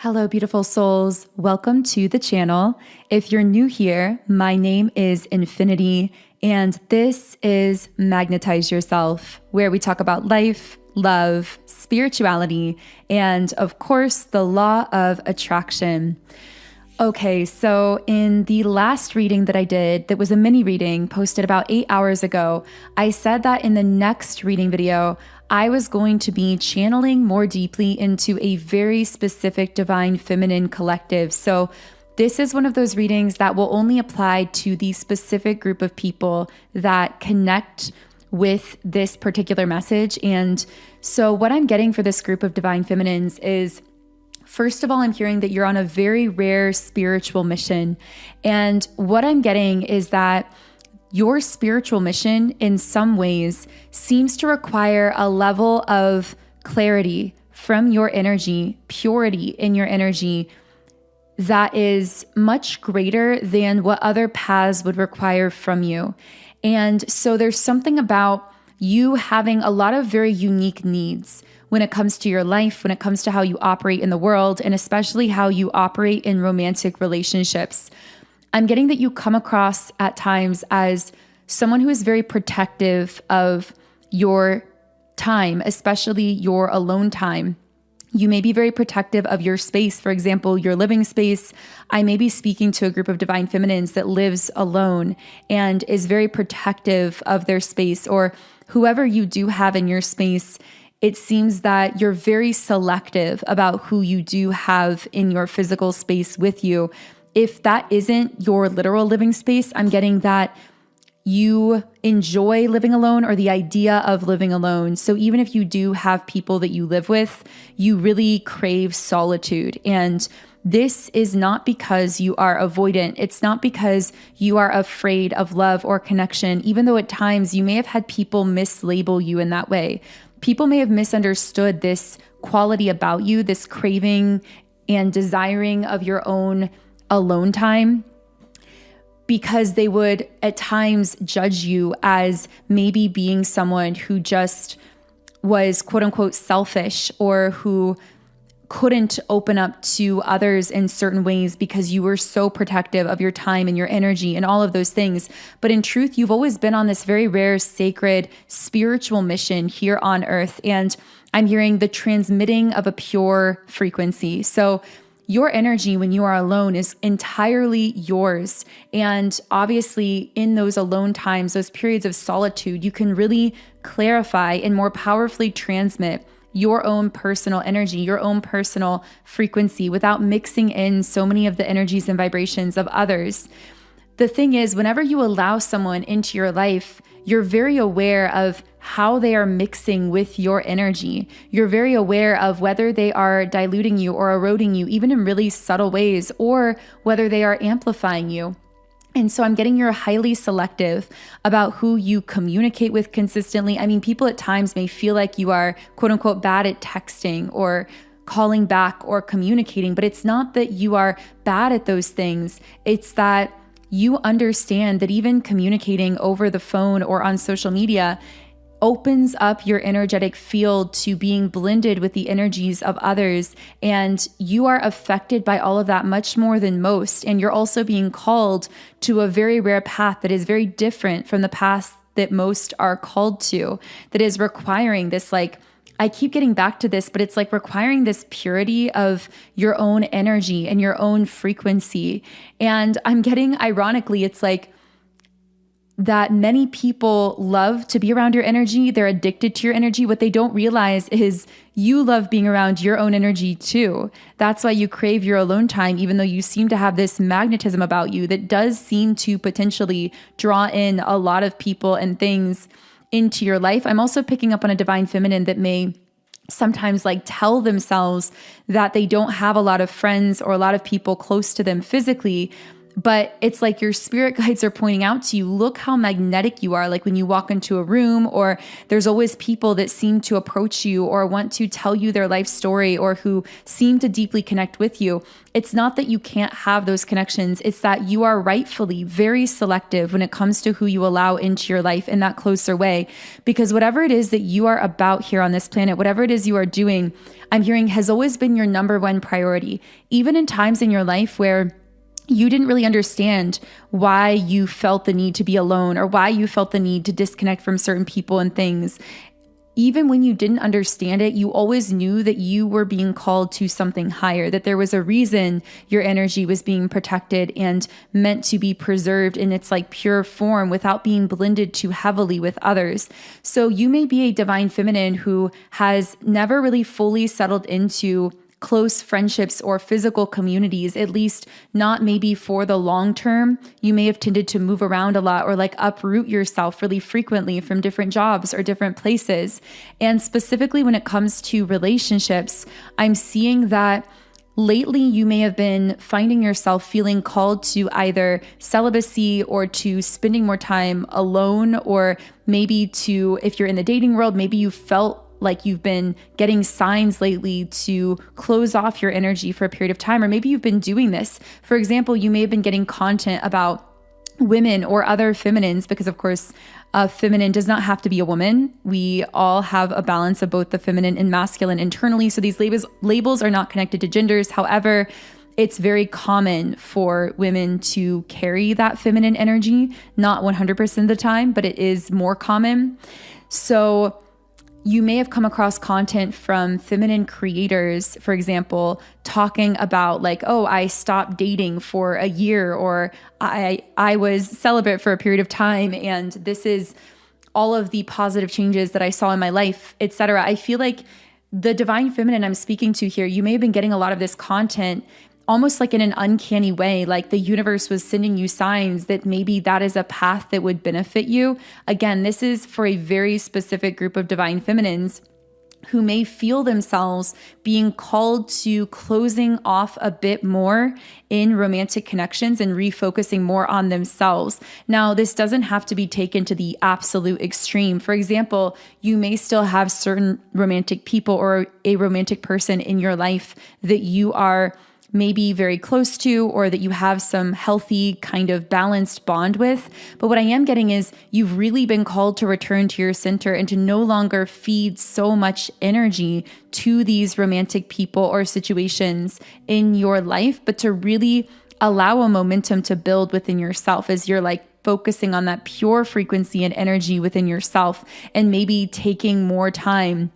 Hello, beautiful souls. Welcome to the channel. If you're new here, my name is Infinity, and this is Magnetize Yourself, where we talk about life, love, spirituality, and of course, the law of attraction. Okay, so in the last reading that I did, that was a mini reading posted about 8 hours ago, I said that in the next reading video, I was going to be channeling more deeply into a very specific divine feminine collective. So this is one of those readings that will only apply to the specific group of people that connect with this particular message. And so what I'm getting for this group of divine feminines is, first of all, I'm hearing that you're on a very rare spiritual mission. And what I'm getting is that your spiritual mission in some ways seems to require a level of clarity from your energy, purity in your energy, that is much greater than what other paths would require from you. And so there's something about you having a lot of very unique needs when it comes to your life, when it comes to how you operate in the world, and especially how you operate in romantic relationships. I'm getting that you come across at times as someone who is very protective of your time, especially your alone time. You may be very protective of your space, for example, your living space. I may be speaking to a group of divine feminines that lives alone and is very protective of their space, or whoever you do have in your space. It seems that you're very selective about who you do have in your physical space with you. If that isn't your literal living space, I'm getting that you enjoy living alone, or the idea of living alone. So even if you do have people that you live with, you really crave solitude. And this is not because you are avoidant. It's not because you are afraid of love or connection, even though at times you may have had people mislabel you in that way. People may have misunderstood this quality about you, this craving and desiring of your own alone time, because they would at times judge you as maybe being someone who just was quote unquote selfish, or who couldn't open up to others in certain ways because you were so protective of your time and your energy and all of those things. But in truth, you've always been on this very rare, sacred, spiritual mission here on earth. And I'm hearing the transmitting of a pure frequency. So your energy when you are alone is entirely yours. And obviously in those alone times, those periods of solitude, you can really clarify and more powerfully transmit your own personal energy, your own personal frequency, without mixing in so many of the energies and vibrations of others. The thing is, whenever you allow someone into your life, you're very aware of how they are mixing with your energy. You're very aware of whether they are diluting you or eroding you, even in really subtle ways, or whether they are amplifying you. And so I'm getting you're highly selective about who you communicate with consistently. I mean, people at times may feel like you are quote unquote bad at texting or calling back or communicating, but it's not that you are bad at those things. It's that you understand that even communicating over the phone or on social media opens up your energetic field to being blended with the energies of others. And you are affected by all of that much more than most. And you're also being called to a very rare path that is very different from the path that most are called to, that is requiring this, like, I keep getting back to this, but it's like requiring this purity of your own energy and your own frequency. And I'm getting, ironically, it's like that many people love to be around your energy. They're addicted to your energy. What they don't realize is you love being around your own energy too. That's why you crave your alone time, even though you seem to have this magnetism about you that does seem to potentially draw in a lot of people and things into your life. I'm also picking up on a divine feminine that may sometimes like tell themselves that they don't have a lot of friends or a lot of people close to them physically. But it's like your spirit guides are pointing out to you, look how magnetic you are. Like when you walk into a room, or there's always people that seem to approach you or want to tell you their life story or who seem to deeply connect with you. It's not that you can't have those connections. It's that you are rightfully very selective when it comes to who you allow into your life in that closer way. Because whatever it is that you are about here on this planet, whatever it is you are doing, I'm hearing has always been your number one priority. Even in times in your life where you didn't really understand why you felt the need to be alone or why you felt the need to disconnect from certain people and things. Even when you didn't understand it, you always knew that you were being called to something higher, that there was a reason your energy was being protected and meant to be preserved in its like pure form without being blended too heavily with others. So you may be a divine feminine who has never really fully settled into close friendships or physical communities, at least not maybe for the long term. You may have tended to move around a lot or like uproot yourself really frequently from different jobs or different places. And specifically when it comes to relationships, I'm seeing that lately you may have been finding yourself feeling called to either celibacy or to spending more time alone, or maybe to, if you're in the dating world, maybe you felt like you've been getting signs lately to close off your energy for a period of time, or maybe you've been doing this. For example, you may have been getting content about women or other feminines, because of course, a feminine does not have to be a woman. We all have a balance of both the feminine and masculine internally. So these labels are not connected to genders. However, it's very common for women to carry that feminine energy, not 100% of the time, but it is more common. So you may have come across content from feminine creators, for example, talking about like, oh, I stopped dating for a year, or I was celibate for a period of time, and this is all of the positive changes that I saw in my life, etc. I feel like the divine feminine I'm speaking to here, you may have been getting a lot of this content almost like in an uncanny way, like the universe was sending you signs that maybe that is a path that would benefit you. Again, this is for a very specific group of divine feminines who may feel themselves being called to closing off a bit more in romantic connections and refocusing more on themselves. Now, this doesn't have to be taken to the absolute extreme. For example, you may still have certain romantic people or a romantic person in your life that you are maybe very close to, or that you have some healthy kind of balanced bond with. But what I am getting is you've really been called to return to your center and to no longer feed so much energy to these romantic people or situations in your life, but to really allow a momentum to build within yourself as you're like focusing on that pure frequency and energy within yourself, and maybe taking more time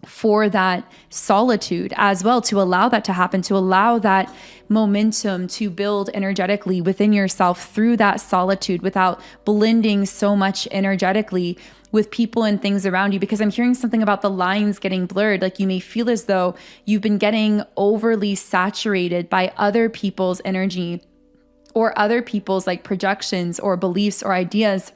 for that solitude as well, to allow that to happen, to allow that momentum to build energetically within yourself through that solitude without blending so much energetically with people and things around you. Because I'm hearing something about the lines getting blurred. Like you may feel as though you've been getting overly saturated by other people's energy or other people's like projections or beliefs or ideas.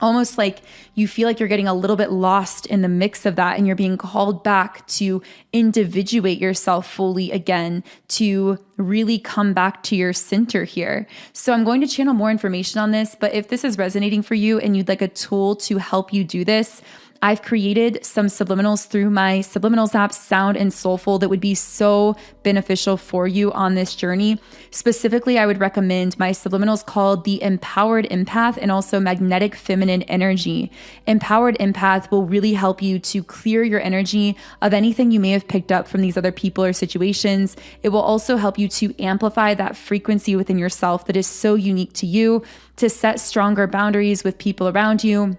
Almost like you feel like you're getting a little bit lost in the mix of that, and you're being called back to individuate yourself fully again, to really come back to your center here. So I'm going to channel more information on this, but if this is resonating for you and you'd like a tool to help you do this, I've created some subliminals through my subliminals app, Sound and Soulful, that would be so beneficial for you on this journey. Specifically, I would recommend my subliminals called the Empowered Empath and also Magnetic Feminine Energy. Empowered Empath will really help you to clear your energy of anything you may have picked up from these other people or situations. It will also help you to amplify that frequency within yourself that is so unique to you, to set stronger boundaries with people around you,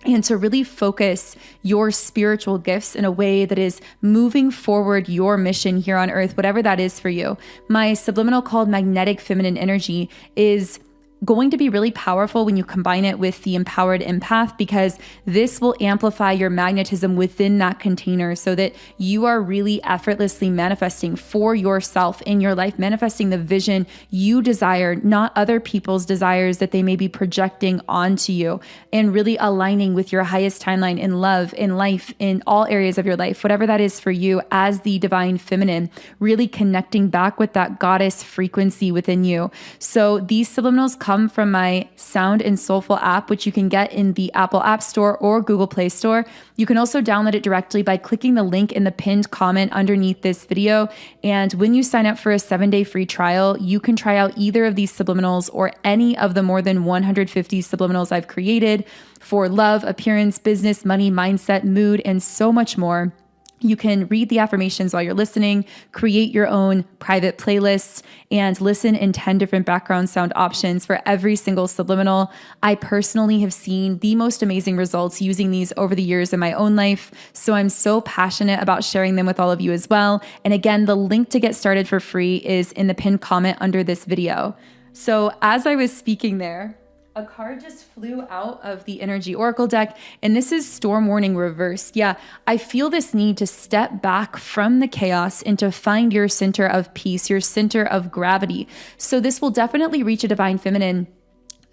and to really focus your spiritual gifts in a way that is moving forward your mission here on earth, whatever that is for you. My subliminal called Magnetic Feminine Energy is going to be really powerful when you combine it with the empowered empath, because this will amplify your magnetism within that container so that you are really effortlessly manifesting for yourself in your life, manifesting the vision you desire, not other people's desires that they may be projecting onto you, and really aligning with your highest timeline in love, in life, in all areas of your life, whatever that is for you as the divine feminine, really connecting back with that goddess frequency within you. So these subliminals come from my Sound and Soulful app, which you can get in the Apple App Store or Google Play Store. You can also download it directly by clicking the link in the pinned comment underneath this video. And when you sign up for a 7-day free trial, you can try out either of these subliminals or any of the more than 150 subliminals I've created for love, appearance, business, money, mindset, mood, and so much more. You can read the affirmations while you're listening, create your own private playlists, and listen in 10 different background sound options for every single subliminal. I personally have seen the most amazing results using these over the years in my own life, so I'm so passionate about sharing them with all of you as well. And again, the link to get started for free is in the pinned comment under this video. So as I was speaking there, a card just flew out of the Energy Oracle deck, and this is Storm Warning reversed. Yeah, I feel this need to step back from the chaos and to find your center of peace, your center of gravity. So this will definitely reach a divine feminine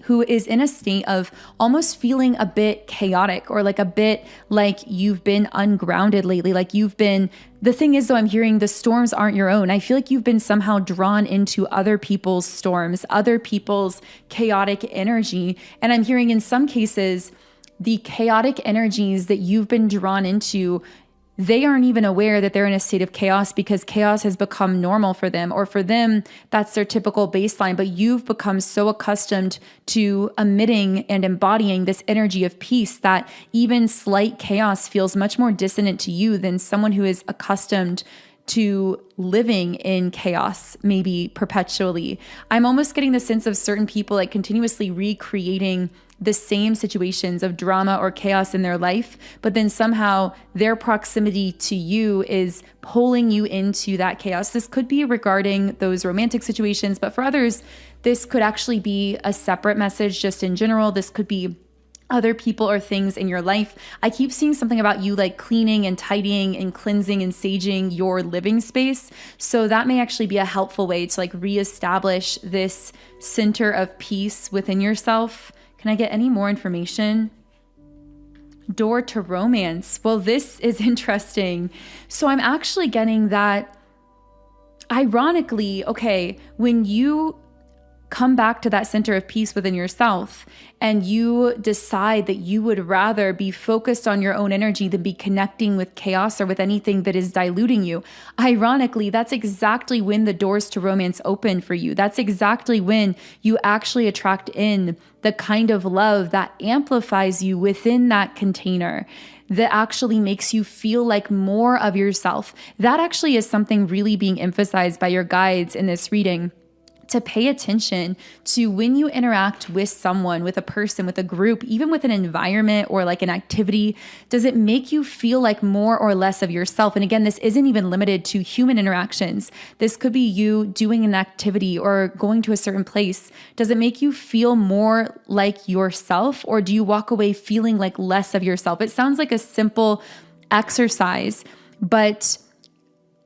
who is in a state of almost feeling a bit chaotic, or like a bit like you've been ungrounded lately. Like you've been, the thing is though, I'm hearing the storms aren't your own. I feel like you've been somehow drawn into other people's storms, other people's chaotic energy. And I'm hearing in some cases, the chaotic energies that you've been drawn into, they aren't even aware that they're in a state of chaos because chaos has become normal for them, or for them, that's their typical baseline. But you've become so accustomed to emitting and embodying this energy of peace that even slight chaos feels much more dissonant to you than someone who is accustomed to living in chaos, maybe perpetually. I'm almost getting the sense of certain people like continuously recreating the same situations of drama or chaos in their life, but then somehow their proximity to you is pulling you into that chaos. This could be regarding those romantic situations, but for others, this could actually be a separate message just in general. This could be other people or things in your life. I keep seeing something about you like cleaning and tidying and cleansing and saging your living space. So that may actually be a helpful way to like reestablish this center of peace within yourself. Can I get any more information? Door to romance. Well, this is interesting. So I'm actually getting that, ironically, okay, when you come back to that center of peace within yourself and you decide that you would rather be focused on your own energy than be connecting with chaos or with anything that is diluting you. Ironically, that's exactly when the doors to romance open for you. That's exactly when you actually attract in the kind of love that amplifies you within that container, that actually makes you feel like more of yourself. That actually is something really being emphasized by your guides in this reading. To pay attention to when you interact with someone, with a person, with a group, even with an environment or like an activity, does it make you feel like more or less of yourself? And again, this isn't even limited to human interactions. This could be you doing an activity or going to a certain place. Does it make you feel more like yourself, or do you walk away feeling like less of yourself? It sounds like a simple exercise, but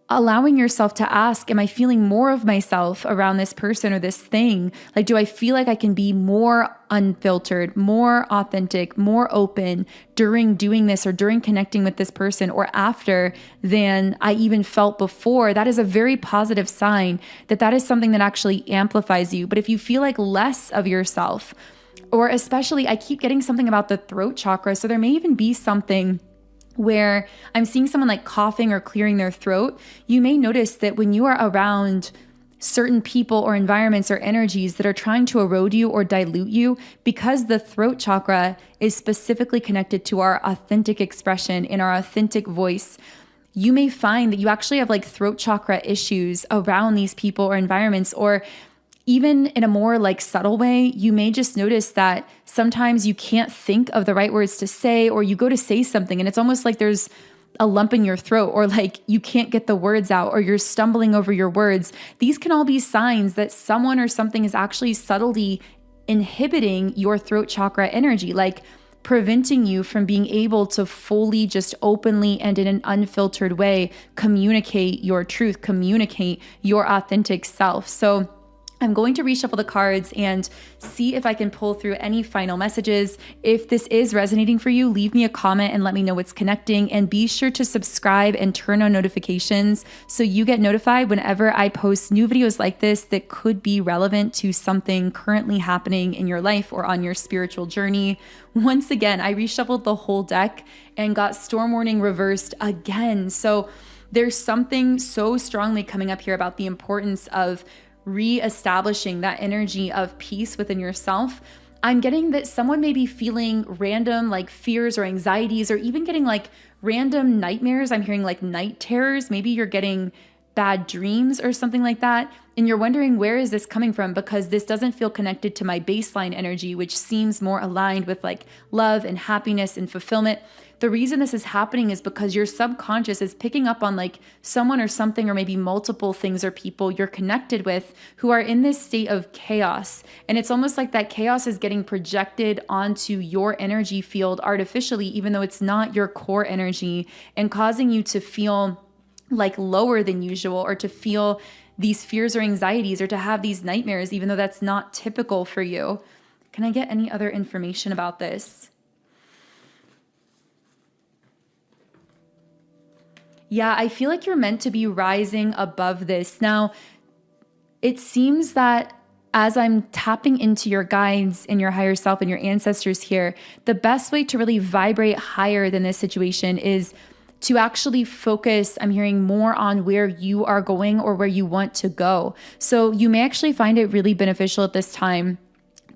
allowing yourself to ask, am I feeling more of myself around this person or this thing? Like, do I feel like I can be more unfiltered, more authentic, more open during doing this or during connecting with this person or after than I even felt before? That is a very positive sign that that is something that actually amplifies you. But if you feel like less of yourself, or especially, I keep getting something about the throat chakra. So there may even be something where I'm seeing someone like coughing or clearing their throat. You may notice that when you are around certain people or environments or energies that are trying to erode you or dilute you, because the throat chakra is specifically connected to our authentic expression in our authentic voice, you may find that you actually have like throat chakra issues around these people or environments, or even in a more like subtle way, you may just notice that sometimes you can't think of the right words to say, or you go to say something and it's almost like there's a lump in your throat, or like you can't get the words out, or you're stumbling over your words. These can all be signs that someone or something is actually subtly inhibiting your throat chakra energy, like preventing you from being able to fully, just openly and in an unfiltered way communicate your truth, communicate your authentic self. So I'm going to reshuffle the cards and see if I can pull through any final messages. If this is resonating for you, leave me a comment and let me know what's connecting. And be sure to subscribe and turn on notifications so you get notified whenever I post new videos like this that could be relevant to something currently happening in your life or on your spiritual journey. Once again, I reshuffled the whole deck and got storm warning reversed again. So there's something so strongly coming up here about the importance of reestablishing that energy of peace within yourself. I'm getting that someone may be feeling random like fears or anxieties, or even getting like random nightmares. I'm hearing like night terrors. Maybe you're getting bad dreams or something like that. And you're wondering, where is this coming from? Because this doesn't feel connected to my baseline energy, which seems more aligned with like love and happiness and fulfillment. The reason this is happening is because your subconscious is picking up on like someone or something, or maybe multiple things or people you're connected with who are in this state of chaos. And it's almost like that chaos is getting projected onto your energy field artificially, even though it's not your core energy, and causing you to feel like lower than usual, or to feel these fears or anxieties, or to have these nightmares, even though that's not typical for you. Can I get any other information about this? Yeah, I feel like you're meant to be rising above this. Now, it seems that as I'm tapping into your guides and your higher self and your ancestors here, the best way to really vibrate higher than this situation is to actually focus, I'm hearing, more on where you are going or where you want to go. So you may actually find it really beneficial at this time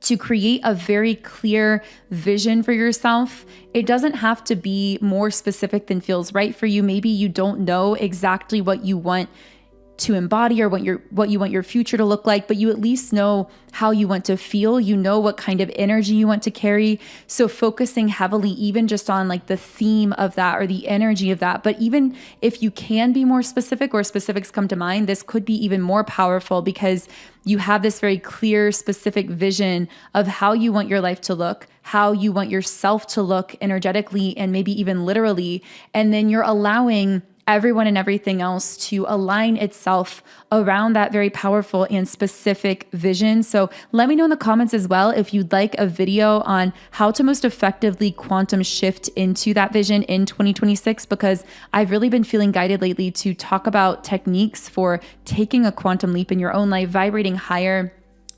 to create a very clear vision for yourself. It doesn't have to be more specific than feels right for you. Maybe you don't know exactly what you want to embody or what you want your future to look like, but you at least know how you want to feel. You know what kind of energy you want to carry. So focusing heavily even just on like the theme of that or the energy of that. But even if you can be more specific, or specifics come to mind, this could be even more powerful because you have this very clear, specific vision of how you want your life to look, how you want yourself to look energetically and maybe even literally. And then you're allowing everyone and everything else to align itself around that very powerful and specific vision. So let me know in the comments as well if you'd like a video on how to most effectively quantum shift into that vision in 2026, because I've really been feeling guided lately to talk about techniques for taking a quantum leap in your own life, vibrating higher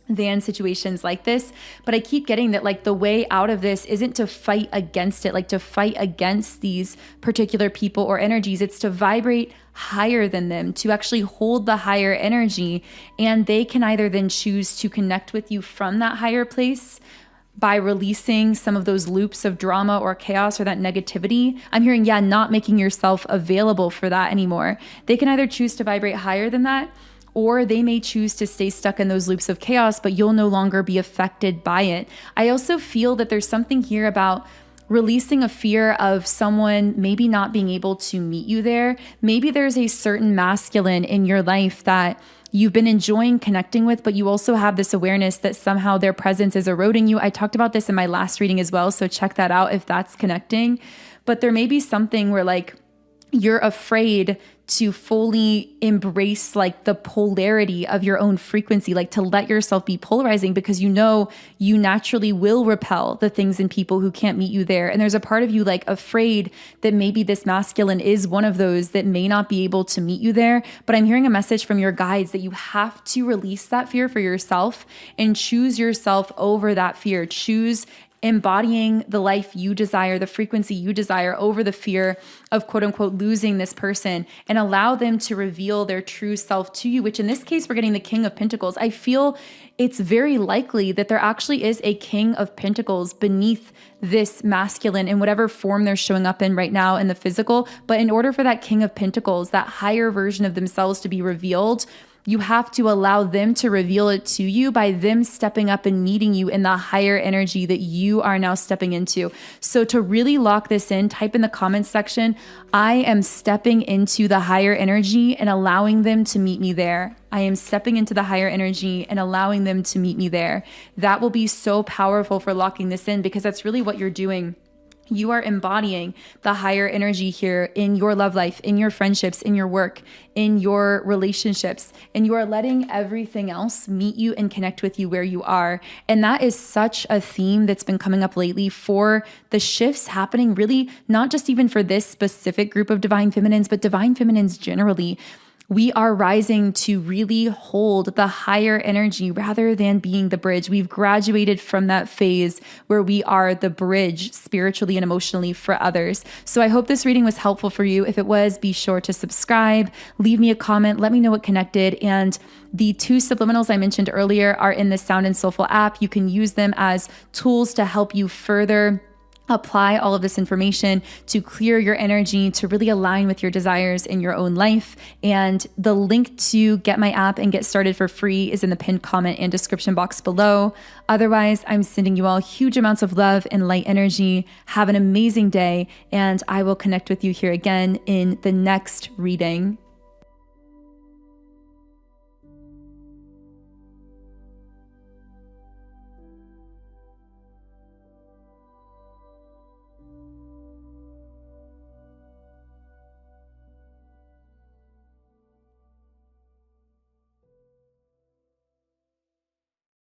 than situations like this. But I keep getting that like the way out of this isn't to fight against it, like to fight against these particular people or energies. It's to vibrate higher than them, to actually hold the higher energy. And they can either then choose to connect with you from that higher place by releasing some of those loops of drama or chaos or that negativity. I'm hearing, not making yourself available for that anymore. They can either choose to vibrate higher than that, or they may choose to stay stuck in those loops of chaos, but you'll no longer be affected by it. I also feel that there's something here about releasing a fear of someone maybe not being able to meet you there. Maybe there's a certain masculine in your life that you've been enjoying connecting with, but you also have this awareness that somehow their presence is eroding you. I talked about this in my last reading as well, so check that out if that's connecting. But there may be something where like you're afraid to fully embrace like the polarity of your own frequency, like to let yourself be polarizing, because you know you naturally will repel the things in people who can't meet you there. And there's a part of you like afraid that maybe this masculine is one of those that may not be able to meet you there. But I'm hearing a message from your guides that you have to release that fear for yourself and choose yourself over that fear. Choose embodying the life you desire, the frequency you desire, over the fear of quote unquote losing this person, and allow them to reveal their true self to you, which in this case, we're getting the King of Pentacles. I feel it's very likely that there actually is a King of Pentacles beneath this masculine in whatever form they're showing up in right now in the physical. But in order for that King of Pentacles, that higher version of themselves to be revealed, You have to allow them to reveal it to you by them stepping up and meeting you in the higher energy that you are now stepping into. So to really lock this in, type in the comments section, I am stepping into the higher energy and allowing them to meet me there. I am stepping into the higher energy and allowing them to meet me there. That will be so powerful for locking this in, because that's really what you're doing. You are embodying the higher energy here in your love life, in your friendships, in your work, in your relationships, and you are letting everything else meet you and connect with you where you are. And that is such a theme that's been coming up lately for the shifts happening, really, not just even for this specific group of divine feminines, but divine feminines generally. We are rising to really hold the higher energy rather than being the bridge. We've graduated from that phase where we are the bridge spiritually and emotionally for others. So I hope this reading was helpful for you. If it was, be sure to subscribe, leave me a comment, let me know what connected. And the 2 subliminals I mentioned earlier are in the Sound and Soulful app. You can use them as tools to help you further apply all of this information to clear your energy, to really align with your desires in your own life. And the link to get my app and get started for free is in the pinned comment and description box below. Otherwise, I'm sending you all huge amounts of love and light energy. Have an amazing day, and I will connect with you here again in the next reading.